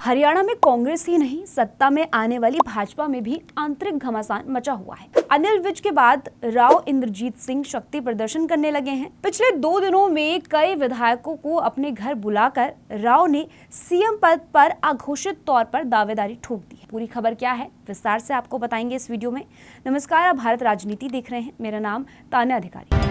हरियाणा में कांग्रेस ही नहीं, सत्ता में आने वाली भाजपा में भी आंतरिक घमासान मचा हुआ है। अनिल विज के बाद राव इंद्रजीत सिंह शक्ति प्रदर्शन करने लगे हैं। पिछले 2 दिनों में कई विधायकों को अपने घर बुलाकर राव ने सीएम पद पर अघोषित तौर पर दावेदारी ठोक दी है। पूरी खबर क्या है, विस्तार से आपको बताएंगे इस वीडियो में। नमस्कार, आप भारत राजनीति देख रहे हैं। मेरा नाम तान्या अधिकारी।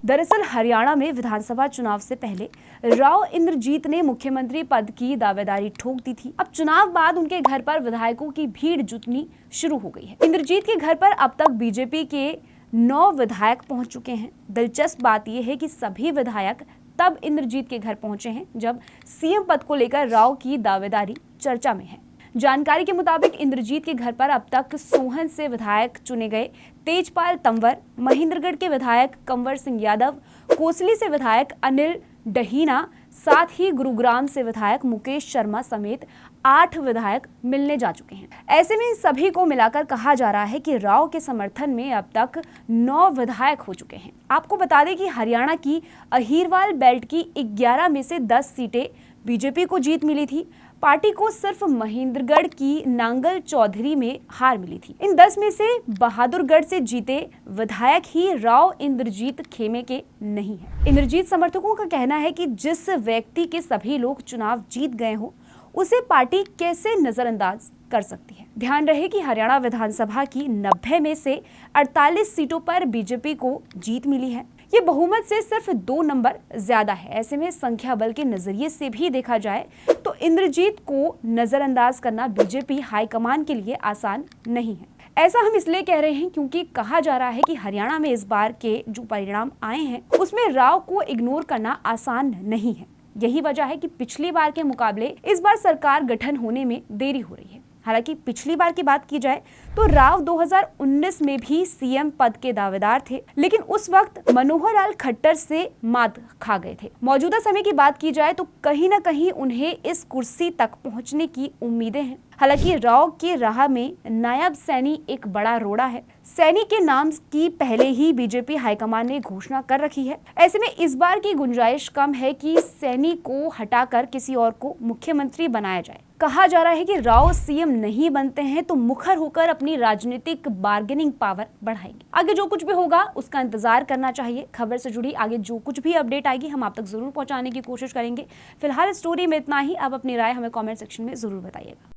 दरअसल हरियाणा में विधानसभा चुनाव से पहले राव इंद्रजीत ने मुख्यमंत्री पद की दावेदारी ठोक दी थी। अब चुनाव बाद उनके घर पर विधायकों की भीड़ जुटनी शुरू हो गई है। इंद्रजीत के घर पर अब तक बीजेपी के 9 विधायक पहुंच चुके हैं। दिलचस्प बात यह है कि सभी विधायक तब इंद्रजीत के घर पहुंचे हैं जब सीएम पद को लेकर राव की दावेदारी चर्चा में है। जानकारी के मुताबिक इंद्रजीत के घर पर अब तक सोहन से विधायक चुने गए तेजपाल तंवर, महेंद्रगढ़ के विधायक कंवर सिंह यादव, कोसली से विधायक अनिल डहीना, साथ ही गुरुग्राम से विधायक मुकेश शर्मा समेत 8 विधायक मिलने जा चुके हैं। ऐसे में इन सभी को मिलाकर कहा जा रहा है कि राव के समर्थन में अब तक 9 विधायक हो चुके हैं। आपको बता दें कि हरियाणा की अहीरवाल बेल्ट की 11 में से 10 सीटें बीजेपी को जीत मिली थी। पार्टी को सिर्फ महेंद्रगढ़ की नांगल चौधरी में हार मिली थी। इन 10 में से बहादुरगढ़ से जीते विधायक ही राव इंद्रजीत खेमे के नहीं है। इंद्रजीत समर्थकों का कहना है कि जिस व्यक्ति के सभी लोग चुनाव जीत गए हो, उसे पार्टी कैसे नजरअंदाज कर सकती है। ध्यान रहे कि हरियाणा विधानसभा की 90 में से 48 सीटों पर बीजेपी को जीत मिली है। ये बहुमत से सिर्फ 2 नंबर ज्यादा है। ऐसे में संख्या बल के नजरिए से भी देखा जाए तो इंद्रजीत को नजरअंदाज करना बीजेपी हाईकमान के लिए आसान नहीं है। ऐसा हम इसलिए कह रहे हैं क्योंकि कहा जा रहा है कि हरियाणा में इस बार के जो परिणाम आए हैं उसमें राव को इग्नोर करना आसान नहीं है। यही वजह है कि पिछली बार के मुकाबले इस बार सरकार गठन होने में देरी हो रही है। हालांकि पिछली बार की बात की जाए तो राव 2019 में भी सीएम पद के दावेदार थे, लेकिन उस वक्त मनोहर लाल खट्टर से मात खा गए थे। मौजूदा समय की बात की जाए तो कहीं ना कहीं उन्हें इस कुर्सी तक पहुंचने की उम्मीदें हैं। हालांकि राव के राह में नायब सैनी एक बड़ा रोड़ा है। सैनी के नाम की पहले ही बीजेपी हाईकमान ने घोषणा कर रखी है। ऐसे में इस बार की गुंजाइश कम है कि सैनी को हटाकर किसी और को मुख्यमंत्री बनाया जाए। कहा जा रहा है कि राव सीएम नहीं बनते हैं तो मुखर होकर अपनी राजनीतिक बार्गेनिंग पावर बढ़ाएंगे। आगे जो कुछ भी होगा उसका इंतजार करना चाहिए। खबर से जुड़ी आगे जो कुछ भी अपडेट आएगी हम आप तक जरूर पहुंचाने की कोशिश करेंगे। फिलहाल स्टोरी में इतना ही। आप अपनी राय हमें कमेंट सेक्शन में जरूर बताइएगा।